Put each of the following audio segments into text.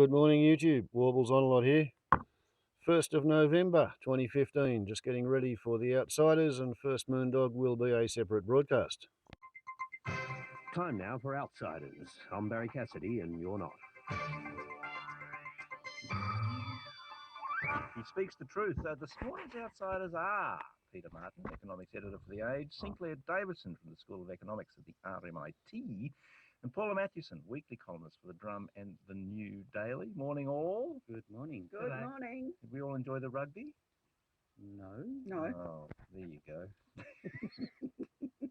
Good morning, YouTube. Warbles on a lot here. 1st of November 2015. Just getting ready for The Outsiders, and First Moondog will be a separate broadcast. Time now for Outsiders. I'm Barry Cassidy, and you're not. He speaks the truth. This morning's Outsiders are Peter Martin, economics editor for The Age, Sinclair Davison from the School of Economics at the RMIT, and Paula Matthewson, weekly columnist for The Drum and The New Daily. Morning, all. Good morning. Good morning. Did we all enjoy the rugby? No. Oh, there you go.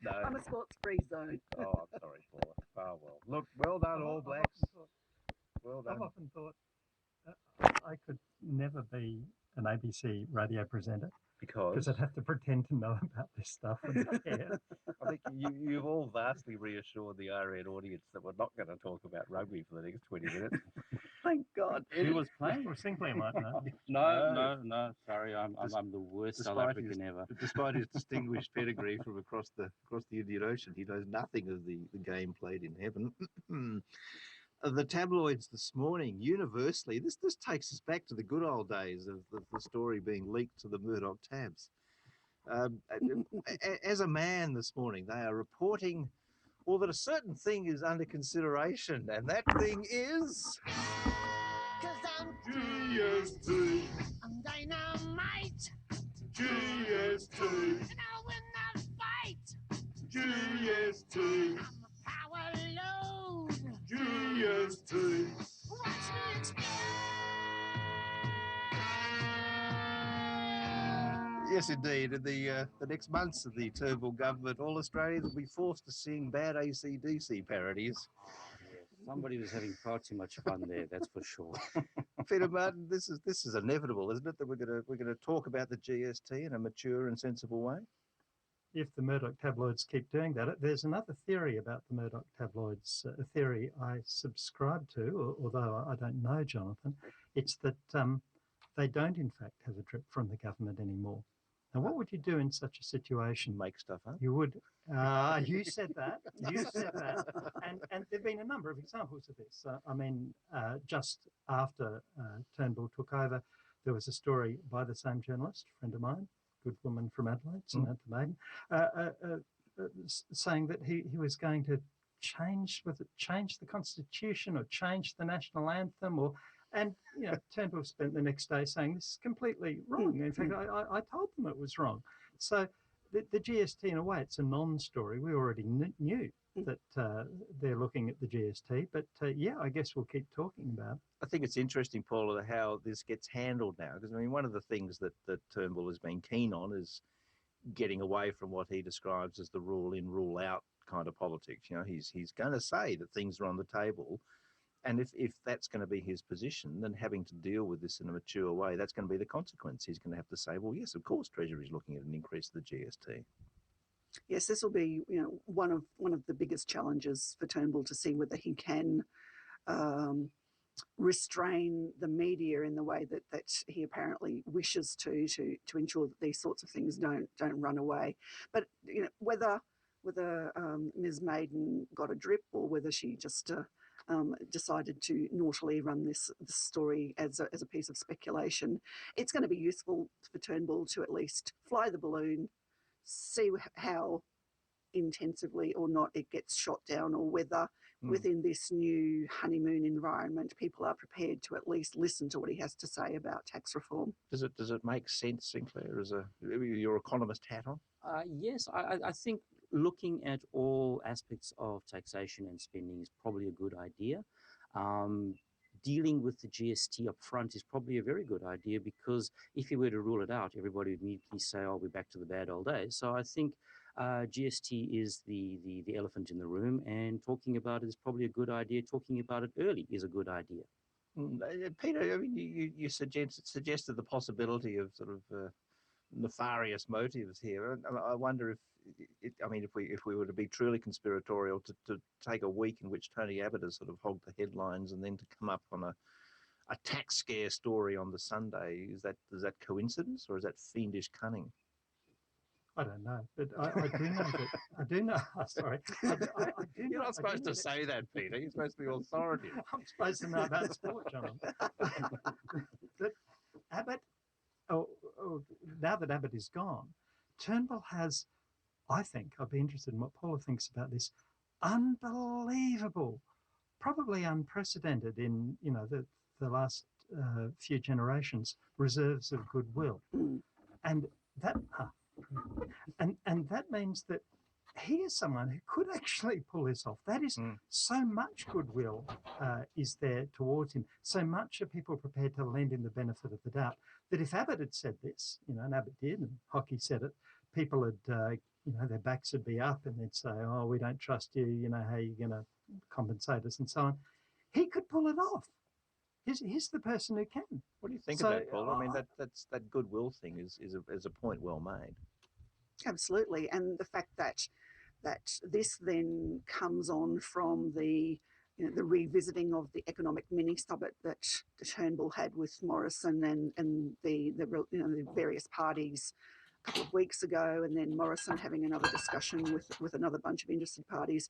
No. I'm a sports-free zone. Oh, I'm sorry, Paula. Oh, well. Look, well done, All Blacks. Well done. I've often thought I could never be an ABC radio presenter because I'd have to pretend to know about this stuff and care. I think you've all vastly reassured the RN audience that we're not going to talk about rugby for the next 20 minutes. Thank God. Who was playing? Well, Sinclair might know. No. Sorry, I'm the worst South African ever. Despite his distinguished pedigree from across the Indian Ocean, he knows nothing of the game played in heaven. The tabloids this morning, universally, this takes us back to the good old days of the story being leaked to the Murdoch tabs. As a man this morning, they are reporting, well, that a certain thing is under consideration, and that thing is... GST. I'm dynamite. GST. And I'll win that fight. GST. I'm a power load. GST. Watch me explode. Yes, indeed. In the next months of the Turnbull government, all Australians will be forced to sing bad AC/DC parodies. Somebody was having far too much fun there, that's for sure. Peter Martin, this is inevitable, isn't it? That we're gonna talk about the GST in a mature and sensible way. If the Murdoch tabloids keep doing that, there's another theory about the Murdoch tabloids, a theory I subscribe to, although I don't know, Jonathan. It's that they don't, in fact, have a drip from the government anymore. Now, what would you do in such a situation? Make stuff up. You would. You said that. You said that. And there've been a number of examples of this. Just after Turnbull took over, there was a story by the same journalist, a friend of mine, good woman from Adelaide, Samantha Maiden, saying that he was going to change the constitution or change the national anthem and Turnbull spent the next day saying this is completely wrong. In fact, I told them it was wrong. So the GST, in a way, it's a non-story. We already knew that they're looking at the GST, but I guess we'll keep talking about it. I think it's interesting, Paula, how this gets handled now, because one of the things that Turnbull has been keen on is getting away from what he describes as the rule in, rule out kind of politics. He's going to say that things are on the table. And if that's going to be his position, then having to deal with this in a mature way, that's going to be the consequence. He's going to have to say, well, yes, of course, Treasury's looking at an increase of the GST. Yes, this will be one of the biggest challenges for Turnbull, to see whether he can restrain the media in the way that he apparently wishes to ensure that these sorts of things don't run away. But whether Ms. Maiden got a drip or whether she just decided to naughtily run this story as a piece of speculation, it's going to be useful for Turnbull to at least fly the balloon, see how intensively or not it gets shot down, or whether within this new honeymoon environment people are prepared to at least listen to what he has to say about tax reform. Does it make sense, Sinclair, as your economist hat on? Yes, I think looking at all aspects of taxation and spending is probably a good idea. Dealing with the GST up front is probably a very good idea, because if you were to rule it out, everybody would immediately say, oh, we're back to the bad old days. So I think GST is the elephant in the room, and talking about it is probably a good idea. Talking about it early is a good idea. Peter, you suggested the possibility of sort of nefarious motives here. And I wonder if we were to be truly conspiratorial, to take a week in which Tony Abbott has sort of hogged the headlines and then to come up on a tax scare story on the Sunday, is that coincidence or is that fiendish cunning? I don't know, but I do know that I do know. Sorry, I do You're know, not I do supposed know to say that, Peter. You're supposed to be authoritative. I'm supposed to know about sport, John. That Abbott, now that Abbott is gone, Turnbull has, I think, I'd be interested in what Paula thinks about this, unbelievable, probably unprecedented in, the last few generations, reserves of goodwill. And that, and that means that he is someone who could actually pull this off. That is, so much goodwill is there towards him. So much are people prepared to lend him the benefit of the doubt that if Abbott had said this, and Abbott did, and Hockey said it, people had, their backs would be up and they'd say, oh, we don't trust you, how are you going to compensate us and so on. He could pull it off. He's the person who can. What do you think of that, Paul? I mean, that goodwill thing is a point well made. Absolutely, and the fact that this then comes on from the the revisiting of the economic mini summit that Turnbull had with Morrison and the various parties a couple of weeks ago, and then Morrison having another discussion with another bunch of interested parties.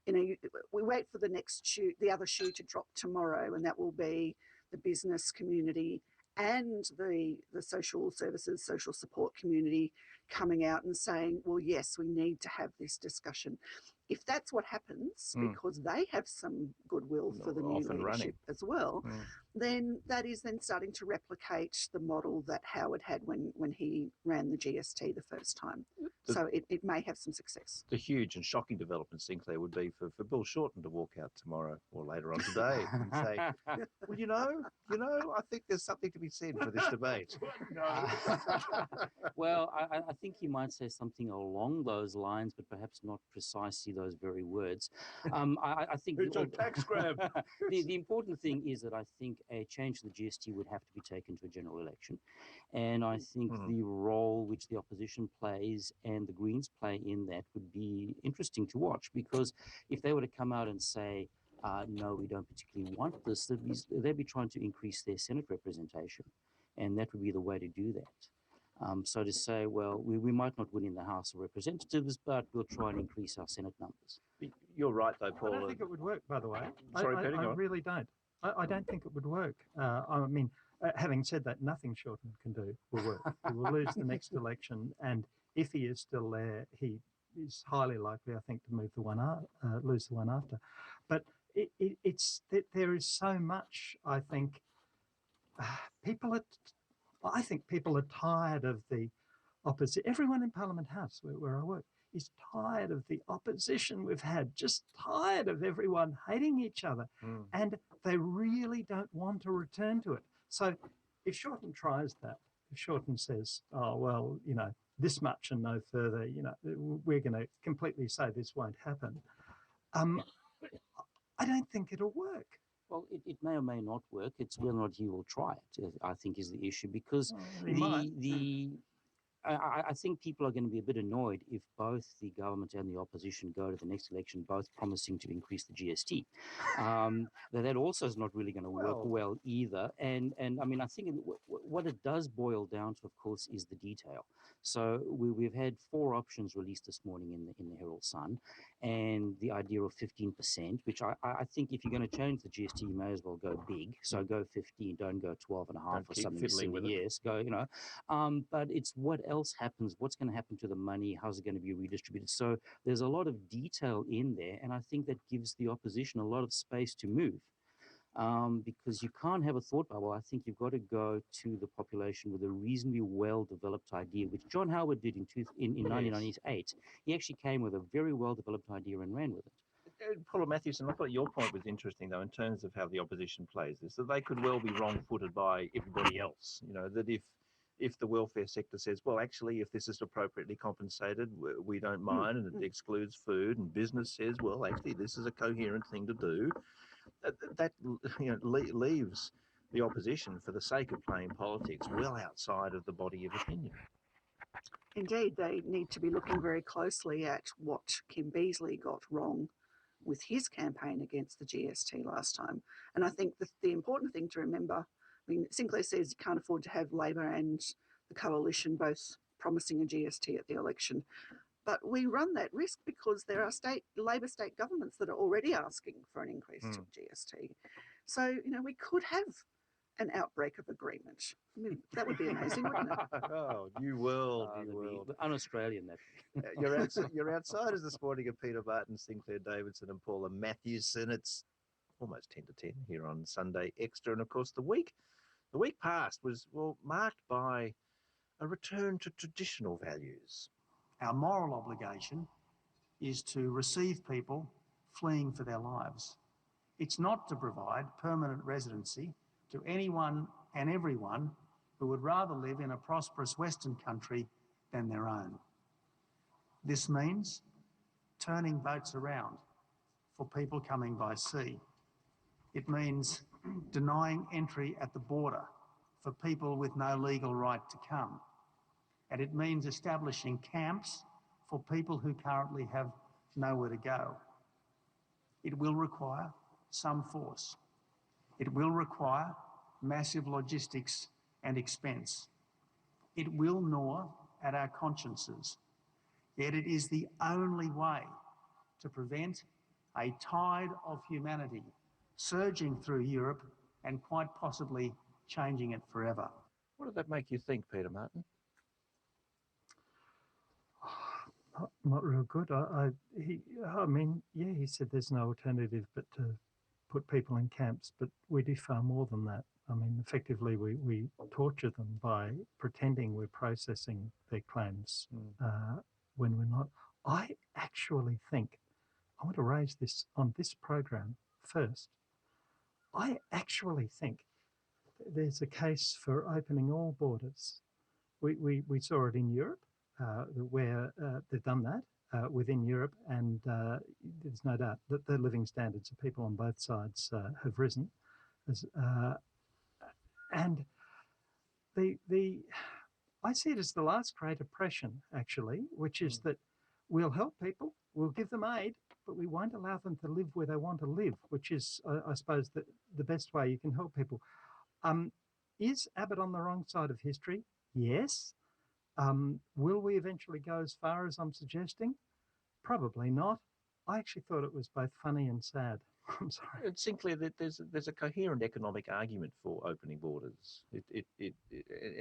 We wait for the other shoe to drop tomorrow, and that will be the business community and the social services, social support community coming out and saying, well, yes, we need to have this discussion. If that's what happens, because they have some goodwill for the new leadership as well, then that is then starting to replicate the model that Howard had when he ran the GST the first time. So it may have some success. The huge and shocking development, Sinclair, would be for Bill Shorten to walk out tomorrow or later on today and say, well, I think there's something to be said for this debate. Well, I think he might say something along those lines, but perhaps not precisely those very words. I think it's a tax grab. The important thing is that I think a change to the GST would have to be taken to a general election. And I think the role which the opposition plays and the Greens play in that would be interesting to watch, because if they were to come out and say, no, we don't particularly want this, they'd be trying to increase their Senate representation. And that would be the way to do that. So to say, well, we might not win in the House of Representatives, but we'll try and increase our Senate numbers. You're right, though, Paul. I don't think it would work, by the way. Sorry, Peter, I really don't. I don't think it would work. I mean, having said that, nothing Shorten can do will work. He will lose the next election, and if he is still there, he is highly likely, I think, to lose the one after. But it's that there is so much. I think people are tired of the opposition. Everyone in Parliament House, where I work, is tired of the opposition we've had, just tired of everyone hating each other. And they really don't want to return to it. So if Shorten tries that, if Shorten says, oh, well, this much and no further, we're going to completely say this won't happen, I don't think it'll work. Well, it may or may not work. It's whether or not he will try it, I think, is the issue, because I think people are going to be a bit annoyed if both the government and the opposition go to the next election both promising to increase the GST. That also is not really going to work well either. And I mean, I think what it does boil down to, of course, is the detail. So we've had 4 options released this morning in the Herald Sun, and the idea of 15%, which I think if you're going to change the GST, you may as well go big. So go 15, don't go 12.5 or something silly. Yes, go, but it's what else happens, what's going to happen to the money, how's it going to be redistributed. So there's a lot of detail in there, and I think that gives the opposition a lot of space to move, because you can't have a thought bubble. I think you've got to go to the population with a reasonably well-developed idea, which John Howard did in 1998. He actually came with a very well-developed idea and ran with it. Paula Matthewson, I thought your point was interesting, though, in terms of how the opposition plays this, that they could well be wrong-footed by everybody else. That if the welfare sector says, well, actually, if this is appropriately compensated, we don't mind, and it excludes food, and business says, well, actually, this is a coherent thing to do, that leaves the opposition, for the sake of playing politics, well outside of the body of opinion. Indeed, they need to be looking very closely at what Kim Beazley got wrong with his campaign against the GST last time. And I think the important thing to remember, I mean, Sinclair says you can't afford to have Labor and the coalition both promising a GST at the election. But we run that risk because there are Labor state governments that are already asking for an increase to GST. So, we could have an outbreak of agreement. I mean, that would be amazing, wouldn't it? Oh, new world, new That'd world. be un-Australian, that. You're outsiders this morning of Peter Martin, Sinclair Davidson and Paula Matthewson. It's almost 10 to 10 here on Sunday Extra. And of course, the week past was, marked by a return to traditional values. Our moral obligation is to receive people fleeing for their lives. It's not to provide permanent residency to anyone and everyone who would rather live in a prosperous Western country than their own. This means turning boats around for people coming by sea. It means denying entry at the border for people with no legal right to come. And it means establishing camps for people who currently have nowhere to go. It will require some force. It will require massive logistics and expense. It will gnaw at our consciences. Yet it is the only way to prevent a tide of humanity surging through Europe and quite possibly changing it forever. What did that make you think, Peter Martin? Not real good. He said there's no alternative but to put people in camps, but we do far more than that. I mean, effectively, we torture them by pretending we're processing their claims when we're not. I actually think, I want to raise this on this program first, I actually think there's a case for opening all borders. We saw it in Europe, where they've done that within Europe, and there's no doubt that the living standards of people on both sides have risen. And I see it as the last great oppression, actually, which is that we'll help people, we'll give them aid, but we won't allow them to live where they want to live, which is, I suppose, the best way you can help people. Is Abbott on the wrong side of history? Yes. Will we eventually go as far as I'm suggesting? Probably not. I actually thought it was both funny and sad. I'm sorry. It's simply that there's a coherent economic argument for opening borders.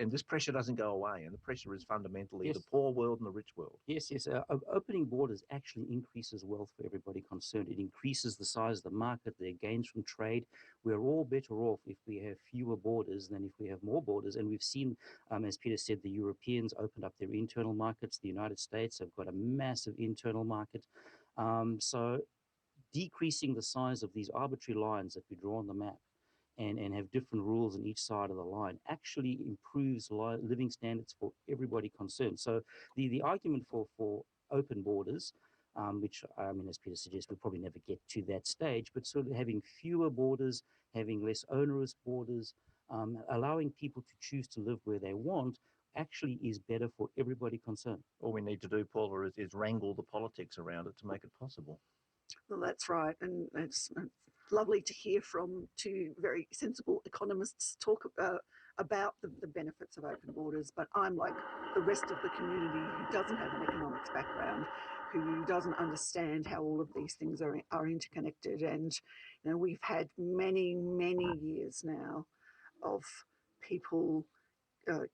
And this pressure doesn't go away, and the pressure is fundamentally the poor world and the rich world. Yes. Opening borders actually increases wealth for everybody concerned. It increases the size of the market, their gains from trade. We're all better off if we have fewer borders than if we have more borders. And we've seen, as Peter said, the Europeans opened up their internal markets. The United States have got a massive internal market. So decreasing the size of these arbitrary lines that we draw on the map and have different rules on each side of the line actually improves living standards for everybody concerned. So the argument for open borders, which, as Peter suggests, we'll probably never get to that stage, but sort of having fewer borders, having less onerous borders, allowing people to choose to live where they want, actually is better for everybody concerned. All we need to do, Paula, is wrangle the politics around it to make it possible. Well, that's right. And it's lovely to hear from two very sensible economists talk about the benefits of open borders. But I'm like the rest of the community who doesn't have an economics background, who doesn't understand how all of these things are interconnected. And, we've had many, many years now of people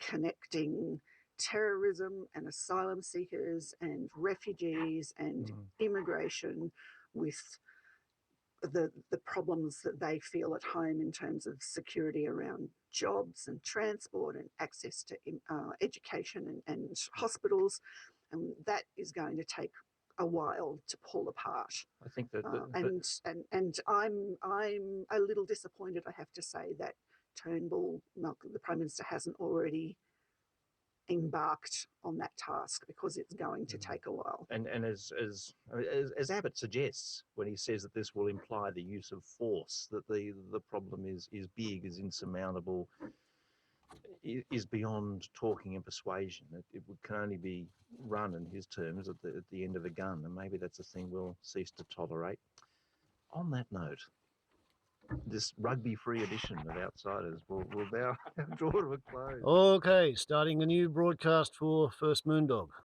connecting terrorism and asylum seekers and refugees and immigration with the problems that they feel at home in terms of security around jobs and transport and access to education and hospitals. And that is going to take a while to pull apart. I think that, and I'm a little disappointed, I have to say, that Turnbull, the Prime Minister, hasn't already embarked on that task, because it's going to take a while. and as Abbott suggests when he says that this will imply the use of force, that the problem is big, is insurmountable, is beyond talking and persuasion. It can only be run, in his terms, at the end of a gun, and maybe that's a thing we'll cease to tolerate. On that note, this rugby-free edition of Outsiders will now draw to a close. Okay, starting a new broadcast for First Moondog.